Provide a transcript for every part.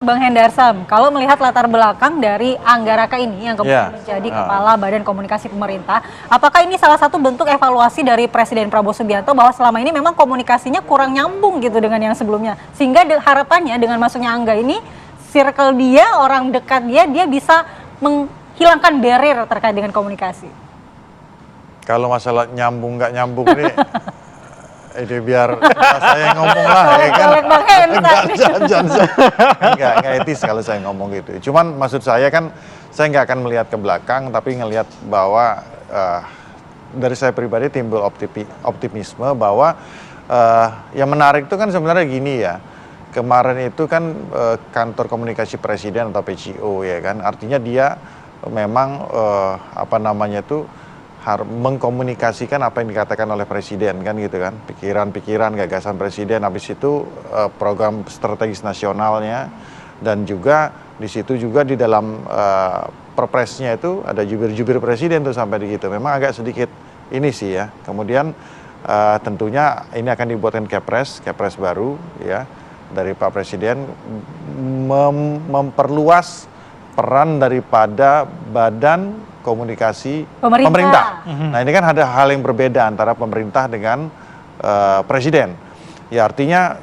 Bang Hendarsam, kalau melihat latar belakang dari Anggaraka ini yang kemudian menjadi Kepala Badan Komunikasi Pemerintah, apakah ini salah satu bentuk evaluasi dari Presiden Prabowo Subianto bahwa selama ini memang komunikasinya kurang nyambung gitu dengan yang sebelumnya, sehingga harapannya dengan masuknya Angga ini, circle dia, orang dekat dia bisa menghilangkan barrier terkait dengan komunikasi. Kalau masalah nyambung nggak nyambung ini, ini biar saya ngomong lah, ya kan? Nggak etis kalau saya ngomong gitu. Cuman maksud saya kan, saya nggak akan melihat ke belakang, tapi ngelihat bahwa dari saya pribadi timbul optimisme bahwa yang menarik itu kan sebenarnya gini ya. Kemarin itu kan kantor komunikasi presiden atau PCO ya kan, artinya dia memang mengkomunikasikan apa yang dikatakan oleh presiden kan gitu kan, pikiran-pikiran, gagasan presiden, habis itu program strategis nasionalnya, dan juga di situ juga di dalam perpresnya itu ada jubir-jubir presiden tuh sampai di gitu. Memang agak sedikit ini sih ya. Kemudian tentunya ini akan dibuatkan kepres baru ya dari Pak Presiden, memperluas peran daripada Badan Komunikasi Pemerintah. Nah ini kan ada hal yang berbeda antara pemerintah dengan presiden. Ya artinya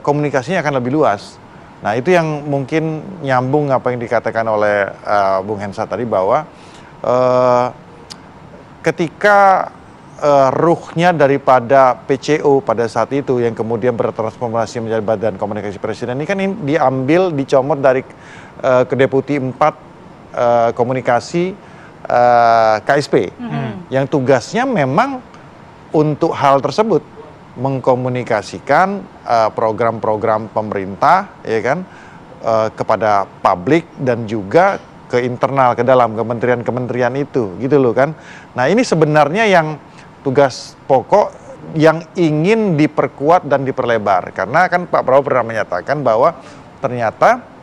komunikasinya akan lebih luas. Nah itu yang mungkin nyambung apa yang dikatakan oleh Bung Hensa tadi bahwa ketika ruhnya daripada PCO pada saat itu yang kemudian bertransformasi menjadi Badan Komunikasi Presiden ini kan diambil, dicomot dari Kedeputi 4 Komunikasi KSP, yang tugasnya memang untuk hal tersebut, mengkomunikasikan program-program pemerintah ya kan kepada publik dan juga ke internal, ke dalam kementerian-kementerian itu gitu loh kan. Nah ini sebenarnya yang tugas pokok yang ingin diperkuat dan diperlebar, karena kan Pak Prabowo pernah menyatakan bahwa ternyata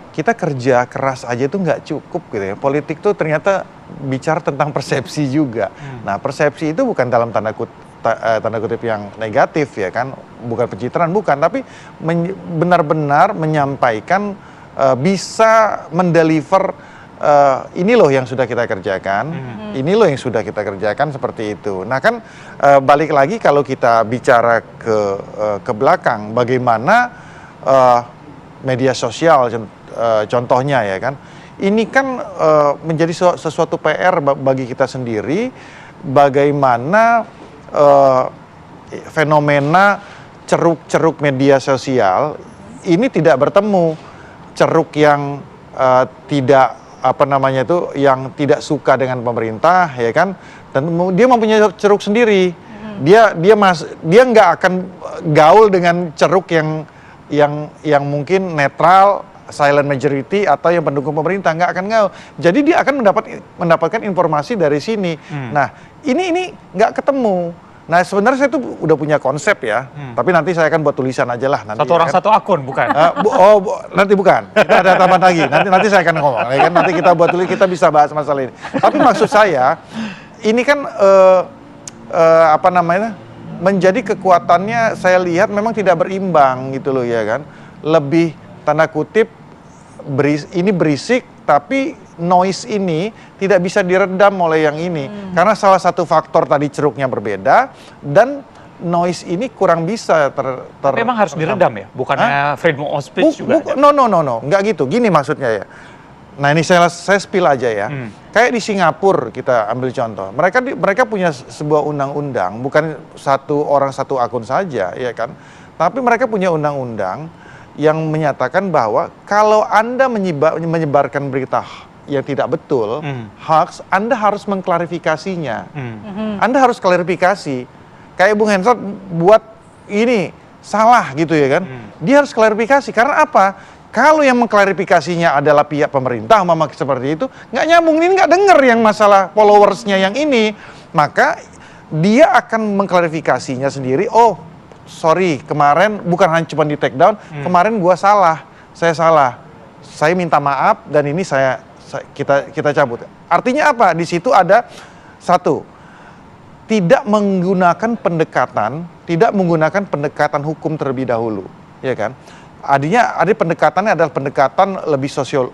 kita kerja keras aja itu nggak cukup gitu ya. Politik tuh ternyata bicara tentang persepsi juga. Nah persepsi itu bukan dalam tanda kutip yang negatif ya kan, bukan pencitraan, bukan, tapi benar-benar menyampaikan, bisa mendeliver ini loh yang sudah kita kerjakan, ini loh yang sudah kita kerjakan, seperti itu. Nah kan balik lagi kalau kita bicara ke belakang, bagaimana media sosial contohnya ya kan, ini kan menjadi sesuatu PR bagi kita sendiri, bagaimana fenomena ceruk-ceruk media sosial ini tidak bertemu, ceruk yang tidak yang tidak suka dengan pemerintah ya kan, dan dia mempunyai ceruk sendiri. Dia nggak akan gaul dengan ceruk yang mungkin netral, silent majority, atau yang pendukung pemerintah, nggak akan gaul. Jadi dia akan mendapatkan informasi dari sini. Nah ini nggak ketemu. Nah sebenarnya saya tuh udah punya konsep ya, tapi nanti saya akan buat tulisan aja lah. Nanti satu orang satu akun bukan? Nanti bukan, kita ada tambahan lagi. Nanti saya akan ngomong, ya kan? Nanti kita buat tulis, kita bisa bahas masalah ini. Tapi maksud saya, ini kan menjadi kekuatannya saya lihat memang tidak berimbang gitu loh ya kan. Lebih tanda kutip ini berisik, tapi noise ini tidak bisa diredam oleh yang ini. Karena salah satu faktor tadi ceruknya berbeda, dan noise ini kurang bisa memang harus diredam ya? Bukannya freedom of speech juga? No, nggak gitu. Gini maksudnya ya. Nah ini saya spill aja ya. Kayak di Singapura kita ambil contoh. Mereka punya sebuah undang-undang, bukan satu orang satu akun saja ya kan. Tapi mereka punya undang-undang yang menyatakan bahwa kalau Anda menyebarkan berita yang tidak betul, hoax, Anda harus mengklarifikasinya. Anda harus klarifikasi. Kayak Bung Hensa buat ini salah gitu ya kan. Dia harus klarifikasi. Karena apa? Kalau yang mengklarifikasinya adalah pihak pemerintah, seperti itu, nggak nyambung, ini nggak denger yang masalah followersnya yang ini. Maka dia akan mengklarifikasinya sendiri. Oh, sorry, kemarin bukan hanya cuma di take down, kemarin saya salah. Saya minta maaf dan ini kita cabut. Artinya apa? Di situ ada satu, tidak menggunakan pendekatan hukum terlebih dahulu, ya kan? ada pendekatannya adalah pendekatan lebih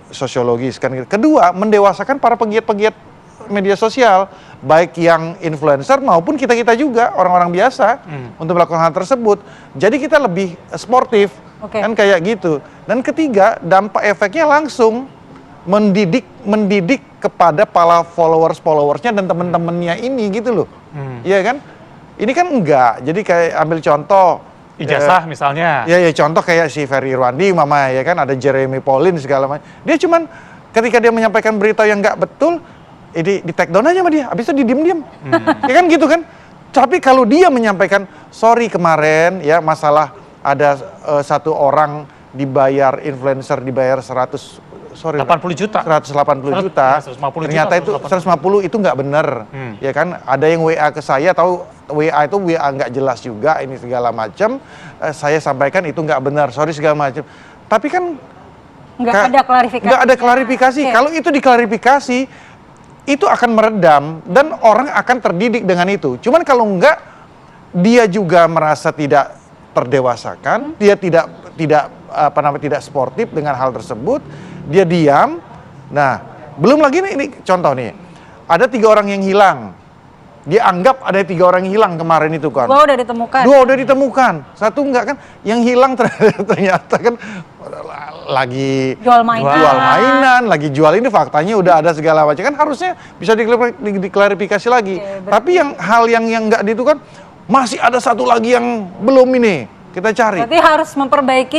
sosiologis kan. Kedua, mendewasakan para pegiat-pegiat media sosial, baik yang influencer maupun kita-kita juga orang-orang biasa untuk melakukan hal tersebut. Jadi kita lebih sportif, kan kayak gitu. Dan ketiga, dampak efeknya langsung mendidik kepada para followersnya dan teman-temannya ini gitu loh. Iya kan? Ini kan enggak. Jadi kayak ambil contoh ijazah misalnya. Ya contoh kayak si Ferry Irwandi mama ya kan, ada Jeremy Pauline segala macam. Dia cuman ketika dia menyampaikan berita yang enggak betul, di take down aja sama dia. Habis itu didiem-diem. Ya kan gitu kan? Tapi kalau dia menyampaikan, sorry kemarin ya masalah ada satu orang influencer dibayar 180 juta. 150 Ternyata itu 150 itu nggak benar. Ya kan? Ada yang WA ke saya, tahu WA itu WA nggak jelas juga, ini segala macam. Saya sampaikan itu nggak benar, sorry segala macam. Tapi kan nggak ada klarifikasi. Nggak ada klarifikasi. Kalau itu diklarifikasi, itu akan meredam dan orang akan terdidik dengan itu. Cuman kalau enggak, dia juga merasa tidak terdewasakan, dia tidak sportif dengan hal tersebut, dia diam. Nah, belum lagi ini contoh nih, ada 3 orang yang hilang. Dia anggap ada 3 orang yang hilang kemarin itu kan. 2 udah ditemukan. 2 udah ditemukan. 1 enggak kan? Yang hilang ternyata kan lagi jual mainan, lagi jual ini, faktanya udah ada segala macam. Kan harusnya bisa diklarifikasi lagi. Tapi hal yang enggak itu kan masih ada 1 lagi yang belum ini. Kita cari. Berarti harus memperbaiki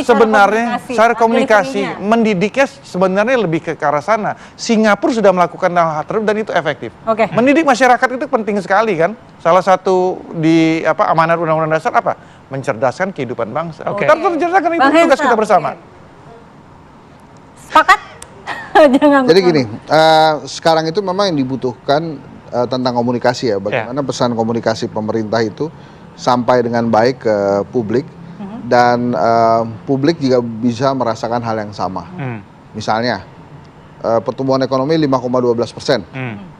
cara komunikasi, mendidiknya sebenarnya lebih ke arah sana. Singapura sudah melakukan hal tersebut dan itu efektif. Mendidik masyarakat itu penting sekali kan. Salah satu di amanat Undang-Undang Dasar apa? Mencerdaskan kehidupan bangsa. Kita mencerdaskan itu tugas kita bersama. Sepakat? Jadi gini, sekarang itu memang yang dibutuhkan tentang komunikasi ya. Bagaimana pesan komunikasi pemerintah itu sampai dengan baik ke publik. Dan publik juga bisa merasakan hal yang sama. Misalnya pertumbuhan ekonomi 5,12%.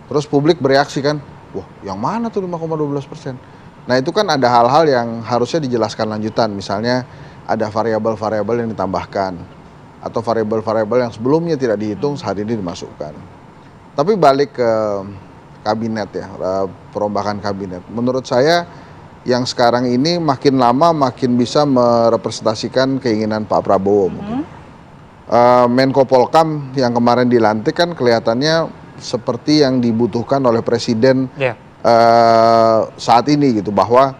Terus publik bereaksi kan, wah yang mana tuh 5,12%? Nah itu kan ada hal-hal yang harusnya dijelaskan lanjutan. Misalnya ada variabel-variabel yang ditambahkan. Atau variabel-variabel yang sebelumnya tidak dihitung saat ini dimasukkan. Tapi balik ke kabinet ya, perombakan kabinet. Menurut saya yang sekarang ini makin lama makin bisa merepresentasikan keinginan Pak Prabowo mungkin. Menko Polkam yang kemarin dilantik kan kelihatannya seperti yang dibutuhkan oleh Presiden saat ini gitu, bahwa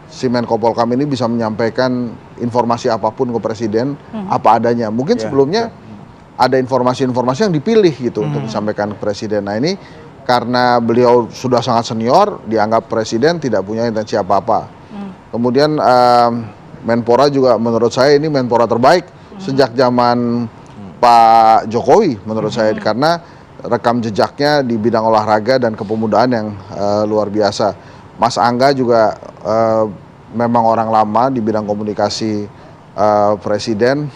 si Menko Polkam ini bisa menyampaikan informasi apapun ke Presiden apa adanya. Mungkin sebelumnya ada informasi-informasi yang dipilih gitu untuk disampaikan ke Presiden. Nah ini karena beliau sudah sangat senior, dianggap Presiden tidak punya intensi apa-apa. Kemudian Menpora juga menurut saya ini Menpora terbaik sejak zaman Pak Jokowi menurut saya, karena rekam jejaknya di bidang olahraga dan kepemudaan yang luar biasa. Mas Angga juga memang orang lama di bidang komunikasi Presiden.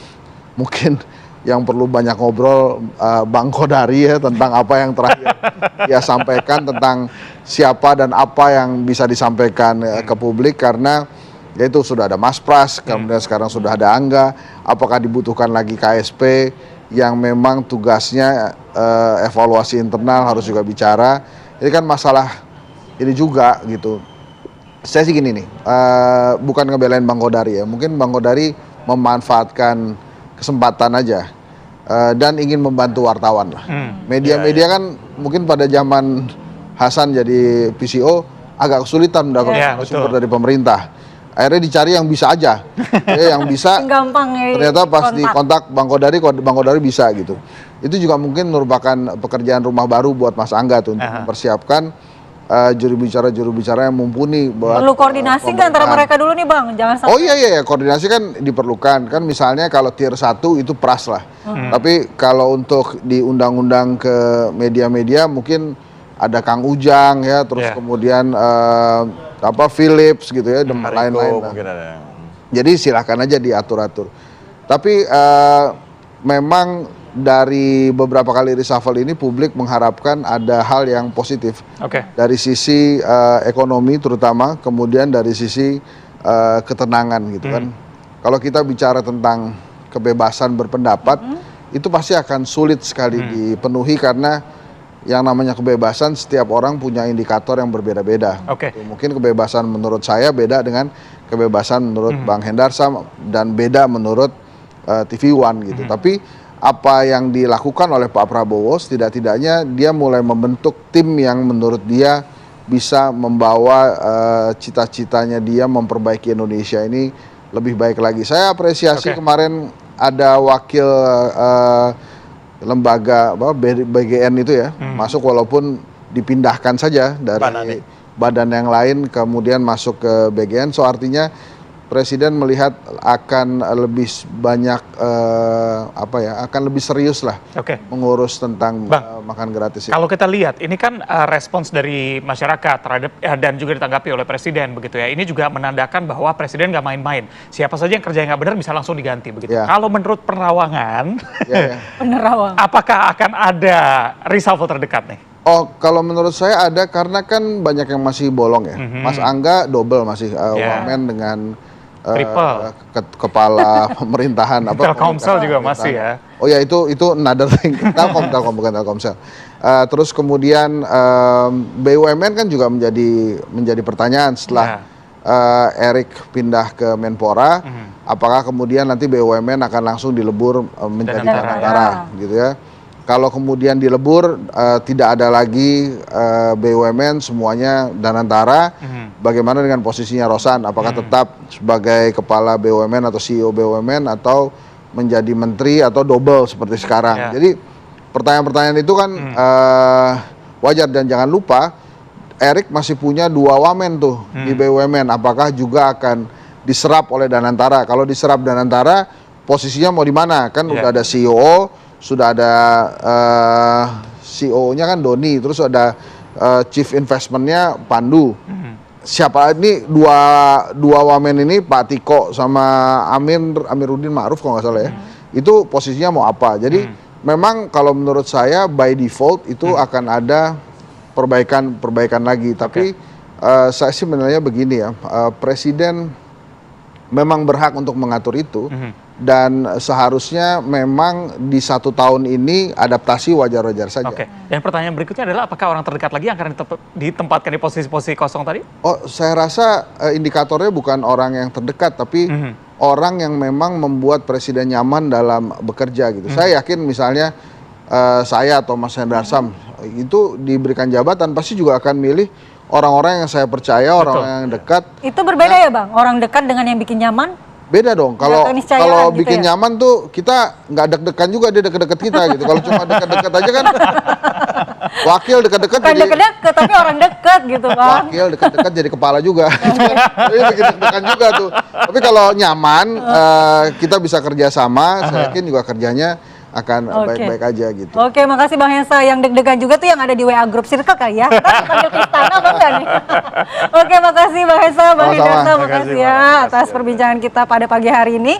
Mungkin yang perlu banyak ngobrol Bang Kodari ya tentang apa yang terakhir dia sampaikan tentang siapa dan apa yang bisa disampaikan ke publik, karena yaitu sudah ada Mas Pras, kemudian sekarang sudah ada Angga. Apakah dibutuhkan lagi KSP yang memang tugasnya evaluasi internal, harus juga bicara. Ini kan masalah ini juga gitu. Saya sih gini nih, bukan ngebelain Bang Kodari ya, mungkin Bang Kodari memanfaatkan kesempatan aja dan ingin membantu wartawan lah. Media-media kan mungkin pada zaman Hasan jadi PCO agak kesulitan mendapatkan sumber dari pemerintah. Akhirnya dicari yang bisa aja, yang bisa. Gampang ya. Ternyata pas di kontak Bang Kodari bisa gitu. Itu juga mungkin merupakan pekerjaan rumah baru buat Mas Angga tuh untuk mempersiapkan juru bicara yang mumpuni buat perlu koordinasi nggak antara mereka dulu nih Bang, jangan sampai. Oh iya koordinasi kan diperlukan kan, misalnya kalau tier 1 itu Pras lah. Tapi kalau untuk di undang-undang ke media-media mungkin ada Kang Ujang ya, terus kemudian Philips gitu ya, dan lain-lain. Jadi silakan aja diatur-atur. Tapi memang dari beberapa kali reshuffle ini publik mengharapkan ada hal yang positif dari sisi ekonomi terutama, kemudian dari sisi ketenangan gitu kan. kalau kita bicara tentang kebebasan berpendapat, itu pasti akan sulit sekali dipenuhi karena yang namanya kebebasan setiap orang punya indikator yang berbeda-beda. Oke. Mungkin kebebasan menurut saya beda dengan kebebasan menurut Bang Hendarsam dan beda menurut TV One gitu. Tapi apa yang dilakukan oleh Pak Prabowo setidak-tidaknya dia mulai membentuk tim yang menurut dia bisa membawa cita-citanya dia memperbaiki Indonesia ini lebih baik lagi. Saya apresiasi kemarin ada wakil lembaga BGN itu ya masuk walaupun dipindahkan saja dari badan yang lain kemudian masuk ke BGN. So artinya Presiden melihat akan lebih banyak akan lebih serius lah mengurus tentang makan gratis. Kalau kita lihat ini kan respons dari masyarakat terhadap dan juga ditanggapi oleh Presiden begitu ya. Ini juga menandakan bahwa Presiden nggak main-main. Siapa saja yang kerja nggak benar bisa langsung diganti begitu. Kalau menurut penerawangan, apakah akan ada reshuffle terdekat nih? Oh, kalau menurut saya ada karena kan banyak yang masih bolong ya. Mas Angga double masih wamen dengan kepala pemerintahan Telkomsel juga masih ya. Oh ya itu another thing. Telkom bukan Telkomsel. Terus kemudian BUMN kan juga menjadi pertanyaan setelah Erik pindah ke Menpora, apakah kemudian nanti BUMN akan langsung dilebur menjadi Danantara gitu ya. Kalau kemudian dilebur tidak ada lagi BUMN semuanya Danantara, bagaimana dengan posisinya Rosan? Apakah tetap sebagai kepala BUMN atau CEO BUMN atau menjadi menteri atau double seperti sekarang? Jadi pertanyaan-pertanyaan itu kan wajar dan jangan lupa Erik masih punya 2 wamen tuh di BUMN. Apakah juga akan diserap oleh Danantara? Kalau diserap Danantara, posisinya mau di mana? Kan udah ada CEO. Sudah ada CEO-nya kan Doni, terus ada Chief Investment-nya Pandu. Siapa ini dua wamen ini Pak Tiko sama Amiruddin Ma'ruf kalau nggak salah ya. Itu posisinya mau apa? Jadi memang kalau menurut saya by default itu akan ada perbaikan lagi. Tapi saya sih menilainya begini ya, Presiden memang berhak untuk mengatur itu. Dan seharusnya memang di 1 tahun ini adaptasi wajar-wajar saja. Dan pertanyaan berikutnya adalah apakah orang terdekat lagi yang akan ditempatkan di posisi-posisi kosong tadi? Oh, saya rasa indikatornya bukan orang yang terdekat, tapi orang yang memang membuat Presiden nyaman dalam bekerja gitu. Saya yakin misalnya saya atau Mas Hendarsam itu diberikan jabatan pasti juga akan milih orang-orang yang saya percaya, orang yang dekat. Itu berbeda ya Bang? Orang dekat dengan yang bikin nyaman? Beda dong. Kalau bikin nyaman tuh kita nggak deg-degan juga dia deket-deket kita gitu. Kalau cuma deket-deket aja kan wakil deket-deket jadi deket-deket tapi orang deket gitu kan. Wakil deket-deket jadi kepala juga. Jadi bikin deg-degan juga tuh. Tapi kalau nyaman kita bisa kerja sama, saya yakin juga kerjanya akan baik-baik aja gitu. Oke, makasih Bang Hensa. Yang deg-degan juga tuh yang ada di WA Group Circle kali ya. Kita panggil ke istana apa enggak nih? Oke, makasih Bang Hensa, Bang Hendarsa, makasih ya atas perbincangan kita pada pagi hari ini.